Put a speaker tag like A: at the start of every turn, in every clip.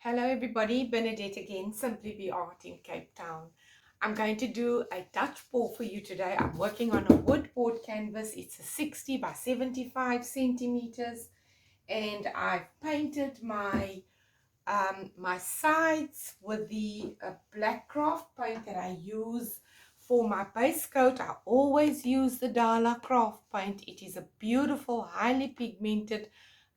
A: Hello everybody, Bernadette again, Simply Be Art in Cape Town. I'm going to do a Dutch pour for you today. I'm working on a wood board canvas. It's a 60 by 75 centimeters, and I've painted my sides with the black craft paint that I use for my base coat. I always use the Dala craft paint. It is a beautiful, highly pigmented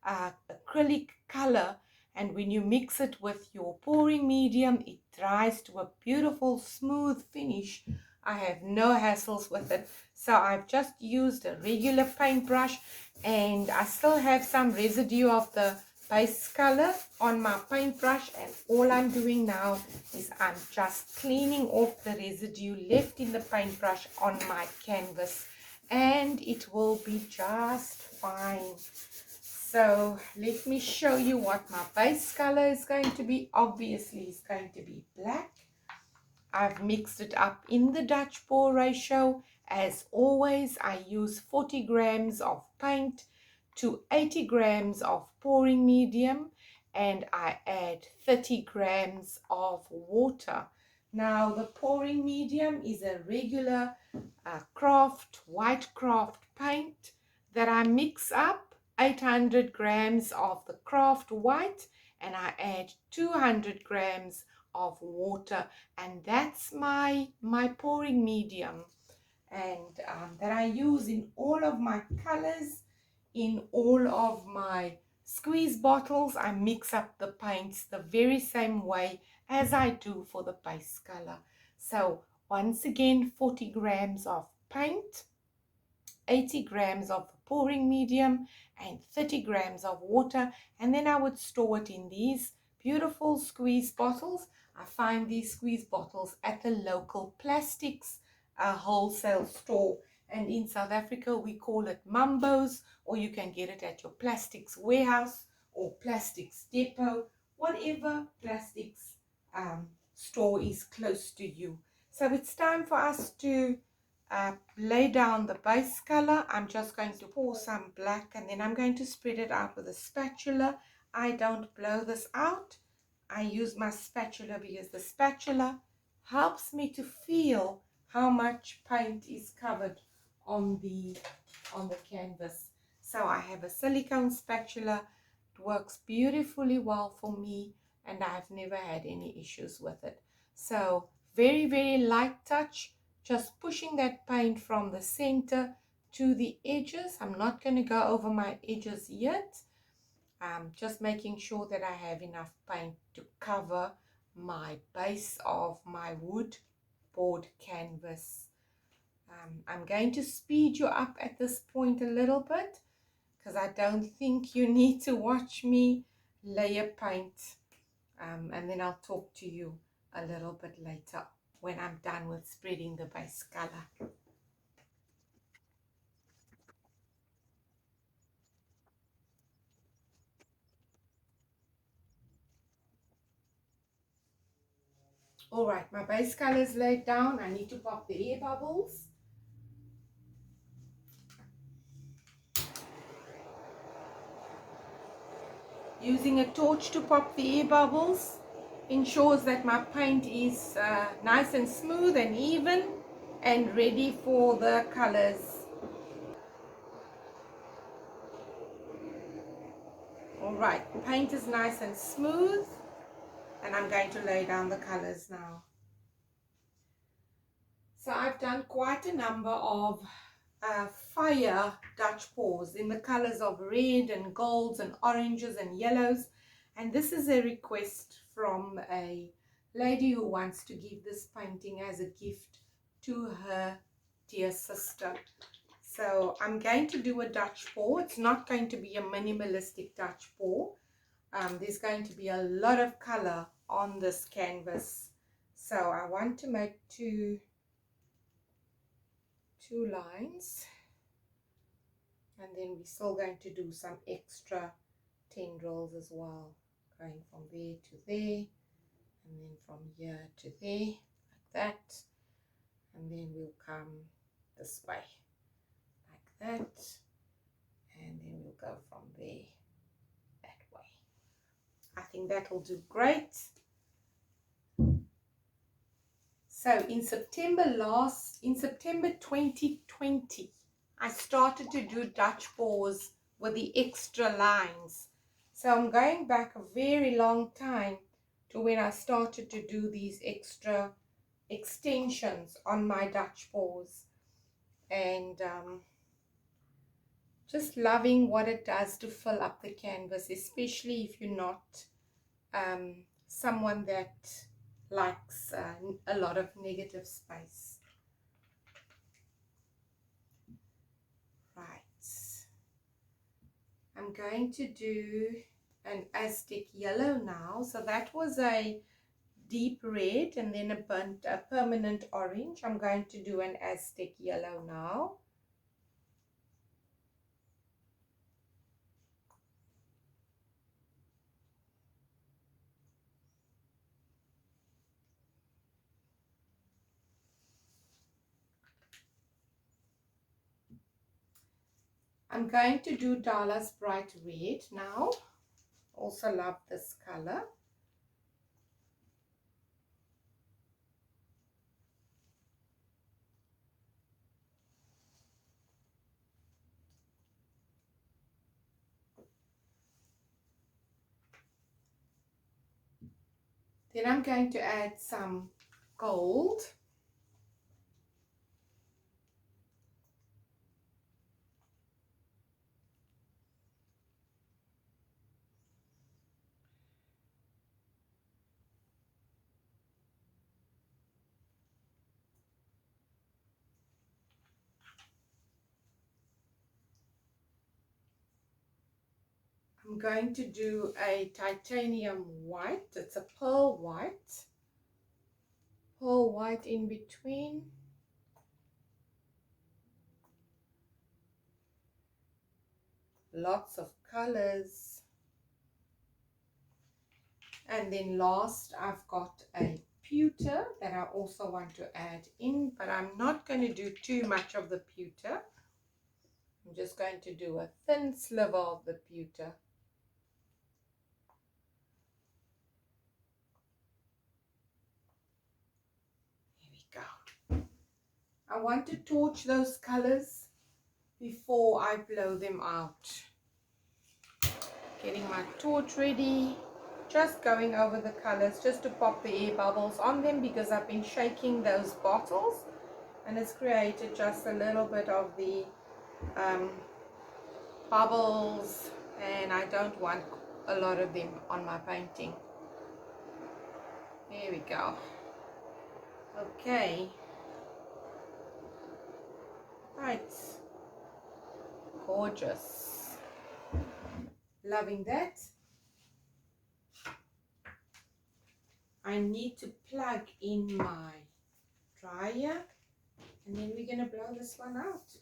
A: acrylic color, and when you mix it with your pouring medium, it dries to a beautiful smooth finish. I have no hassles with it, so I've just used a regular paintbrush, and I still have some residue of the base color on my paintbrush, and all I'm doing now is I'm just cleaning off the residue left in the paintbrush on my canvas, and it will be just fine. So let me show you what my base color is going to be. Obviously it's going to be black. I've mixed it up in the Dutch pour ratio. As always, I use 40 grams of paint to 80 grams of pouring medium, and I add 30 grams of water. Now the pouring medium is a regular white craft paint that I mix up 800 grams of the craft white, and I add 200 grams of water, and that's my pouring medium, and that I use in all of my colors, in all of my squeeze bottles. I mix up the paints the very same way as I do for the base color. So once again, 40 grams of paint, 80 grams of the pouring medium, and 30 grams of water, and then I would store it in these beautiful squeeze bottles. I find these squeeze bottles at the local plastics wholesale store, and in South Africa we call it Mambo's, or you can get it at your plastics warehouse or plastics depot, whatever plastics store is close to you. So it's time for us to lay down the base color. I'm just going to pour some black, and then I'm going to spread it out with a spatula. I don't blow this out. I use my spatula because the spatula helps me to feel how much paint is covered on the canvas. So I have a silicone spatula. It works beautifully well for me, and I've never had any issues with it. So very, very light touch, just pushing that paint from the center to the edges. I'm not going to go over my edges yet. I'm just making sure that I have enough paint to cover my base of my wood board canvas. I'm going to speed you up at this point a little bit, because I don't think you need to watch me layer paint, and then I'll talk to you a little bit later when I'm done with spreading the base color. All right, my base color is laid down. I need to pop the air bubbles. Using a torch to pop the air bubbles ensures that my paint is nice and smooth and even and ready for the colors. All right, paint is nice and smooth, and I'm going to lay down the colors now. So I've done quite a number of fire Dutch pours in the colors of red and golds and oranges and yellows, and this is a request from a lady who wants to give this painting as a gift to her dear sister. So I'm going to do a Dutch pour. It's not going to be a minimalistic Dutch pour. There's going to be a lot of color on this canvas, so I want to make two lines, and then we're still going to do some extra tendrils as well, going from there to there, and then from here to there, like that, and then we'll come this way like that, and then we'll go from there that way. I think that will do great. So in September 2020, I started to do Dutch paws with the extra lines. So I'm going back a very long time to when I started to do these extra extensions on my Dutch paws. And just loving what it does to fill up the canvas, especially if you're not someone that likes a lot of negative space. Right, I'm going to do an Aztec yellow now. So that was a deep red and then a permanent orange. I'm going to do an Aztec yellow now. I'm going to do Dala's bright red now. Also love this color. Then I'm going to add some gold. I'm going to do a titanium white. It's a pearl white in between. Lots of colors. And then last, I've got a pewter that I also want to add in, but I'm not going to do too much of the pewter. I'm just going to do a thin sliver of the pewter. Here we go. I want to torch those colors before I blow them out. Getting my torch ready. Just going over the colors just to pop the air bubbles on them, because I've been shaking those bottles and it's created just a little bit of the bubbles, and I don't want a lot of them on my painting. There we go. Okay. Right. Gorgeous. Loving that. I need to plug in my dryer, and then we're going to blow this one out.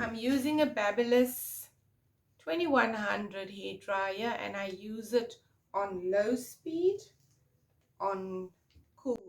A: I'm using a Babyliss 2100 hair dryer, and I use it on low speed on cool air.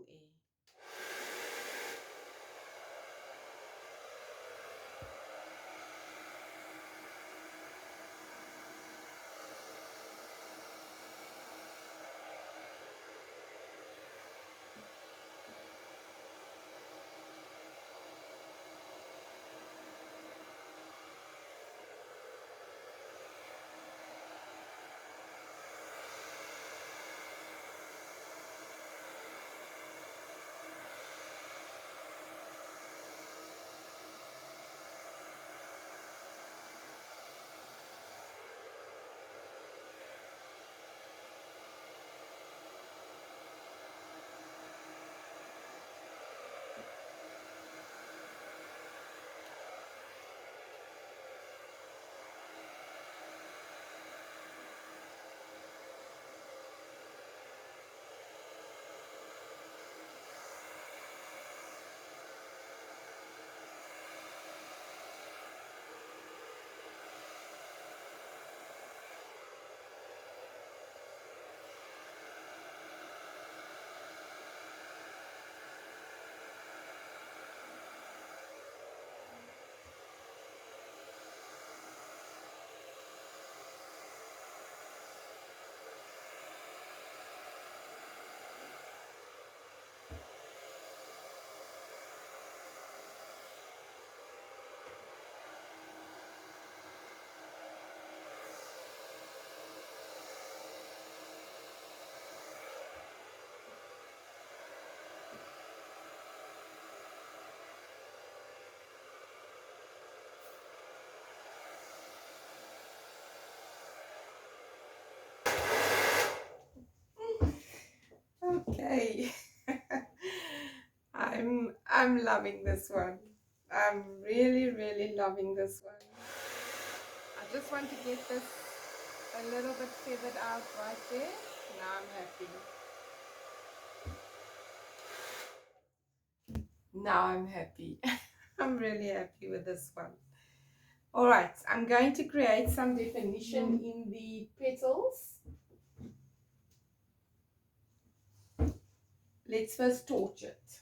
A: Yay! I'm loving this one. I'm really loving this one. I just want to get this a little bit feathered out right there. Now I'm happy. Now I'm happy. I'm really happy with this one. All right, I'm going to create some definition in the petals. Let's first torch it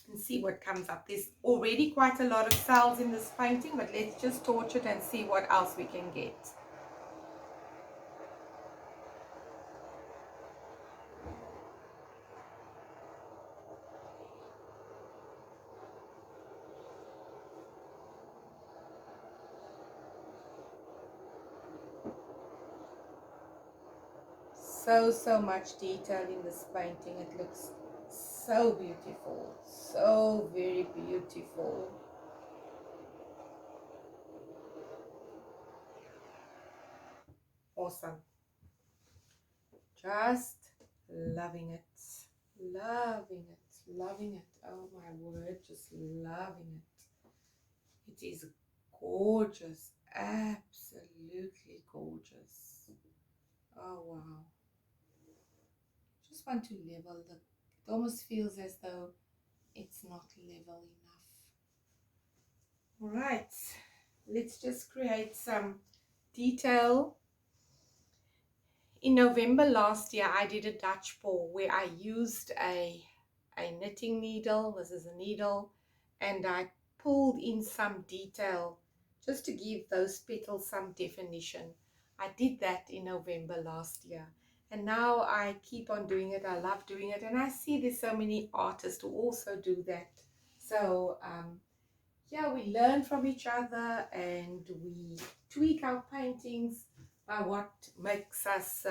A: and see what comes up. There's already quite a lot of cells in this painting, but let's just torch it and see what else we can get. So much detail in this painting. It looks so beautiful, so very beautiful. Awesome. Just loving it, loving it, loving it. Oh my word, just loving it. It is gorgeous, absolutely gorgeous. Oh wow. Just want to level the, it almost feels as though it's not level enough. All right, let's just create some detail. In November last year, I did a Dutch pour where I used a knitting needle. This is a needle, and I pulled in some detail just to give those petals some definition. I did that in November last year, and now I keep on doing it. I love doing it, and I see there's so many artists who also do that. So yeah, we learn from each other and we tweak our paintings by what makes us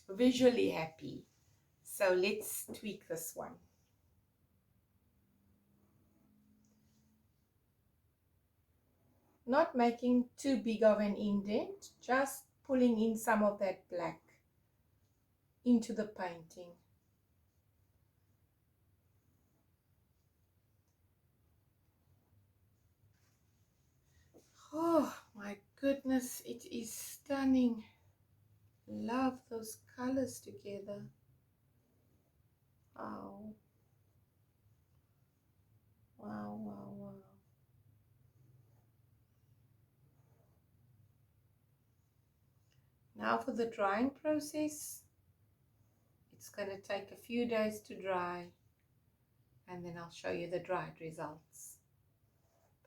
A: visually happy. So let's tweak this one. Not making too big of an indent, just pulling in some of that black into the painting. Oh my goodness, it is stunning. Love those colors together. Oh. Wow, wow, wow. Now for the drying process. It's going to take a few days to dry, and then I'll show you the dried results.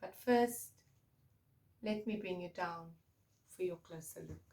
A: But first, let me bring you down for your closer look.